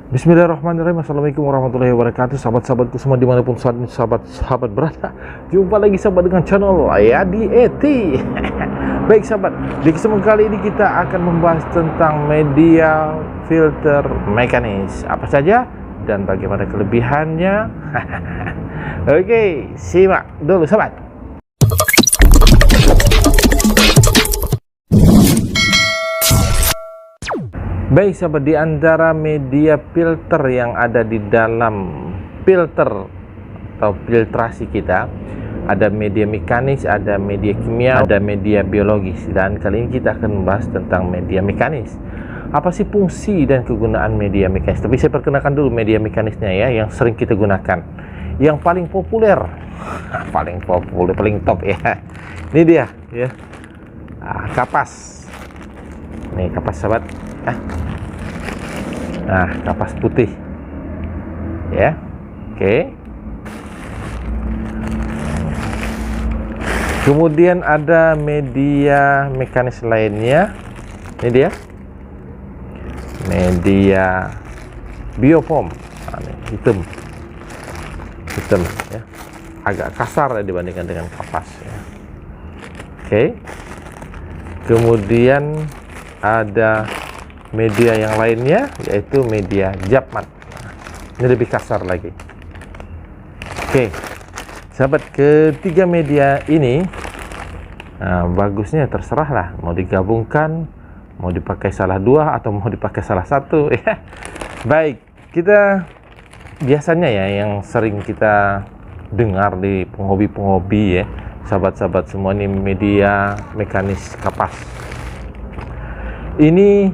Bismillahirrahmanirrahim. Assalamualaikum warahmatullahi wabarakatuh. Sahabat-sahabatku semua dimanapun sahabat berada, jumpa lagi sahabat dengan channel Ayadi ET. Baik sahabat, di kesempatan kali ini kita akan membahas tentang media filter mekanis apa saja dan bagaimana kelebihannya. Oke, simak dulu sahabat. Baik sahabat, di antara media filter yang ada di dalam filter atau filtrasi kita, ada media mekanis, ada media kimia, ada media biologis. Dan kali ini kita akan membahas tentang media mekanis. Apa sih fungsi dan kegunaan media mekanis? Tapi saya perkenalkan dulu media mekanisnya ya, yang sering kita gunakan. Yang paling populer, paling top ya. Ini dia ya. Kapas. Nih kapas sahabat. Nah, kapas putih ya. Oke. Kemudian ada media mekanis lainnya. Ini dia media biofoam. Hitam ya, agak kasar ya dibandingkan dengan kapas ya. Oke. Kemudian ada media yang lainnya, yaitu media Japmat. Ini lebih kasar lagi. Oke, sahabat, ketiga media ini bagusnya terserah lah, mau digabungkan, mau dipakai salah dua atau mau dipakai salah satu ya. Baik, kita biasanya ya yang sering kita dengar di penghobi ya, sahabat-sahabat semua, ini media mekanis kapas. Ini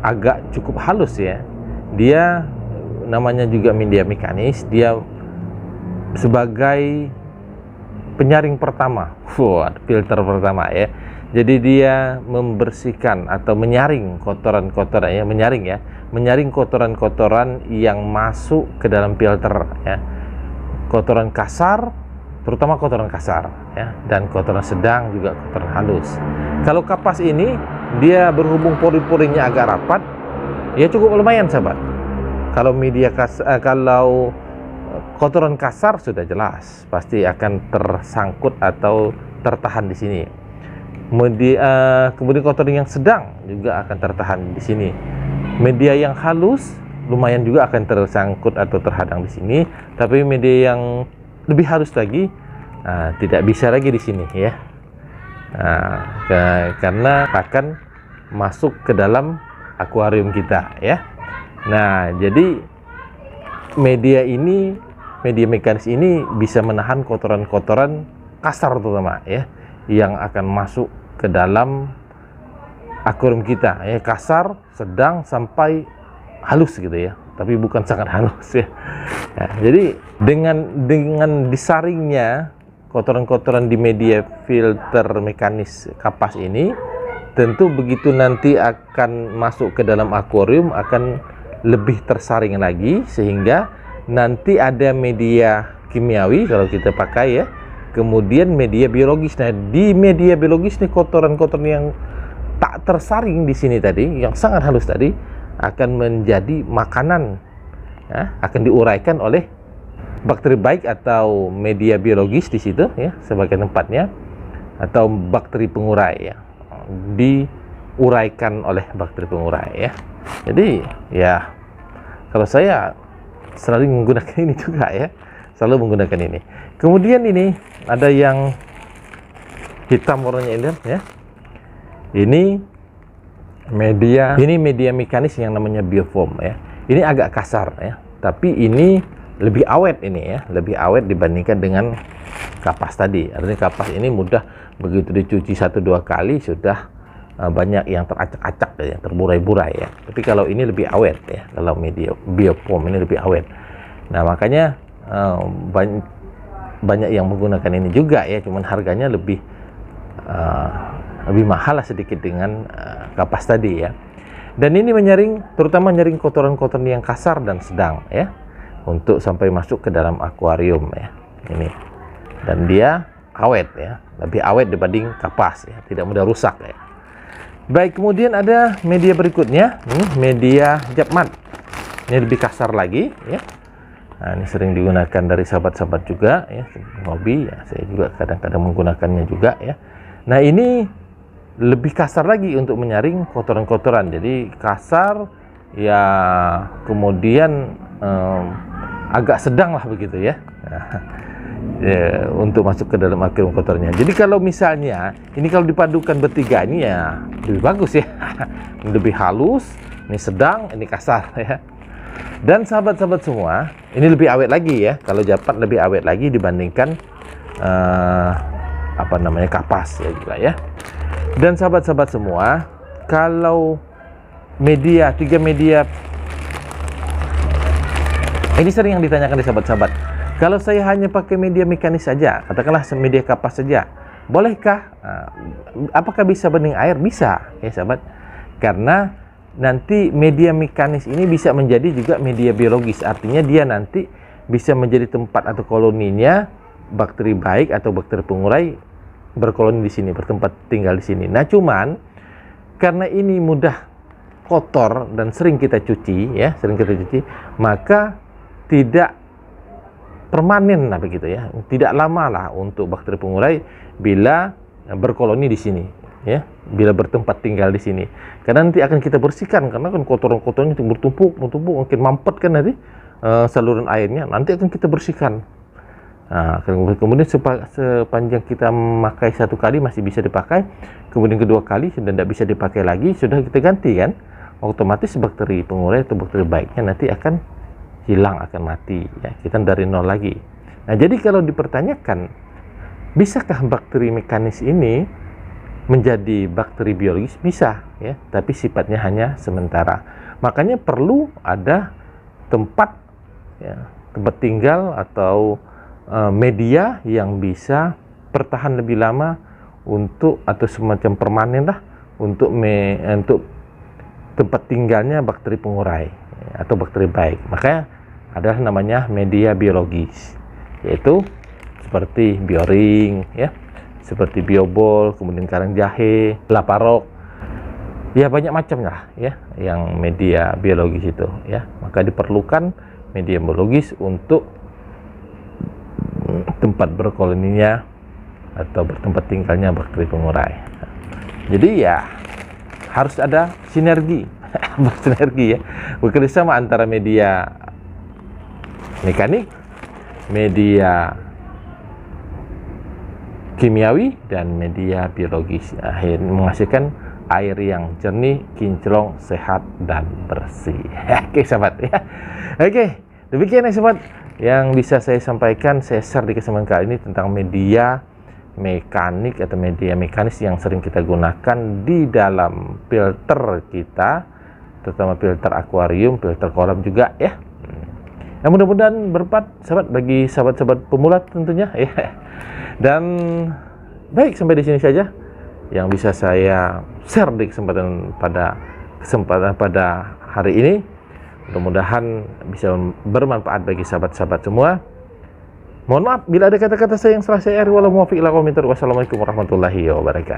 agak cukup halus ya. Dia namanya juga media mekanis, dia sebagai penyaring pertama, filter pertama ya. Jadi dia membersihkan atau menyaring kotoran-kotoran ya, menyaring kotoran-kotoran yang masuk ke dalam filter ya. Kotoran kasar, terutama kotoran kasar ya, dan kotoran sedang juga kotoran halus. Kalau kapas ini dia berhubung pori-porinya agak rapat, ya cukup lumayan sahabat. Kalau media kalau kotoran kasar sudah jelas pasti akan tersangkut atau tertahan di sini. Kemudian kotoran yang sedang juga akan tertahan di sini. Media yang halus lumayan juga akan tersangkut atau terhadang di sini. Tapi media yang lebih halus lagi tidak bisa lagi di sini ya. Karena akan masuk ke dalam akuarium kita ya. Nah, jadi media mekanis ini bisa menahan kotoran-kotoran kasar terutama ya, yang akan masuk ke dalam akuarium kita ya, kasar, sedang sampai halus gitu ya, tapi bukan sangat halus ya. Nah, jadi dengan disaringnya kotoran-kotoran di media filter mekanis kapas ini, tentu begitu nanti akan masuk ke dalam akuarium akan lebih tersaring lagi, sehingga nanti ada media kimiawi kalau kita pakai ya, kemudian media biologis. Nah, di media biologis nih, kotoran-kotoran yang tak tersaring di sini tadi, yang sangat halus tadi, akan menjadi makanan ya, akan diuraikan oleh bakteri baik atau media biologis di situ ya, sebagai tempatnya, atau bakteri pengurai ya, diuraikan oleh bakteri pengurai ya. Jadi ya, kalau saya selalu menggunakan ini juga ya, selalu menggunakan ini. Kemudian ini ada yang hitam warnanya ini ya. Ini media mekanis yang namanya biofoam ya. Ini agak kasar ya, tapi ini lebih awet, ini ya, lebih awet dibandingkan dengan kapas tadi. Artinya kapas ini mudah, begitu dicuci 1-2 kali sudah banyak yang teracak-acak ya, terburai-burai ya. Tapi kalau ini lebih awet ya, kalau media biofoam ini lebih awet. Nah, makanya banyak yang menggunakan ini juga ya, cuman harganya lebih mahal lah sedikit dengan kapas tadi ya. Dan ini terutama menyaring kotoran-kotoran yang kasar dan sedang ya, untuk sampai masuk ke dalam akuarium ya. Ini, dan dia awet ya, lebih awet dibanding kapas ya, tidak mudah rusak ya. Baik, kemudian ada media berikutnya, media Japmat. Ini lebih kasar lagi ya. Nah, ini sering digunakan dari sahabat-sahabat juga ya, hobi ya, saya juga kadang-kadang menggunakannya juga ya. Nah, ini lebih kasar lagi untuk menyaring kotoran-kotoran. Jadi kasar ya, kemudian agak sedang lah begitu ya. Ya, untuk masuk ke dalam akuarium kotornya. Jadi kalau misalnya ini kalau dipadukan bertiga ini ya lebih bagus ya. Ini lebih halus, ini sedang, ini kasar ya. Dan sahabat-sahabat semua, ini lebih awet lagi ya. Kalau Japat lebih awet lagi dibandingkan kapas ya juga ya. Dan sahabat-sahabat semua, kalau tiga media ini sering yang ditanyakan di sahabat-sahabat. Kalau saya hanya pakai media mekanis saja, katakanlah media kapas saja, bolehkah? Apakah bisa bening air? Bisa ya sahabat. Karena nanti media mekanis ini bisa menjadi juga media biologis. Artinya dia nanti bisa menjadi tempat atau koloninya bakteri baik atau bakteri pengurai berkoloni di sini, bertempat tinggal di sini. Nah, cuman karena ini mudah kotor dan sering kita cuci ya, maka tidak permanen lah begitu ya. Tidak lama lah untuk bakteri pengurai bila berkoloni di sini ya, bila bertempat tinggal di sini. Karena nanti akan kita bersihkan karena kan kotoran-kotorannya bertumpuk, makin mampet kan nanti saluran airnya, nanti akan kita bersihkan. Nah, kemudian sepanjang kita memakai satu kali masih bisa dipakai, kemudian kedua kali sudah tidak bisa dipakai lagi, sudah kita ganti kan, otomatis bakteri pengurai atau bakteri baiknya nanti akan hilang, akan mati ya, kita dari nol lagi. Nah, jadi kalau dipertanyakan bisakah bakteri mekanis ini menjadi bakteri biologis? Bisa ya, tapi sifatnya hanya sementara. Makanya perlu ada tempat ya, tempat tinggal atau media yang bisa bertahan lebih lama untuk, atau semacam permanen lah untuk tempat tinggalnya bakteri pengurai ya, atau bakteri baik. Makanya adalah namanya media biologis, yaitu seperti bioring ya, seperti biobol, kemudian karang jahe, laparok ya, banyak macam lah ya yang media biologis itu ya. Maka diperlukan media biologis untuk tempat berkoloninya atau bertempat tinggalnya bakteri pengurai. Jadi ya harus ada sinergi ya, bekerjasama antara media mekanik, media kimiawi, dan media biologis. Akhirnya menghasilkan air yang jernih, kinclong, sehat, dan bersih. Oke sahabat ya. Oke, demikian ya sahabat yang bisa saya sampaikan, saya share di kesempatan kali ini tentang media mekanik atau media mekanis yang sering kita gunakan di dalam filter kita, terutama filter akuarium, filter kolam juga ya. Nah, mudah-mudahan bermanfaat sahabat bagi sahabat-sahabat pemula tentunya ya. Dan baik, sampai di sini saja yang bisa saya share di kesempatan pada hari ini. Mudah-mudahan bisa bermanfaat bagi sahabat-sahabat semua. Mohon maaf bila ada kata-kata saya yang salah saya. Wassalamualaikum warahmatullahi wabarakatuh.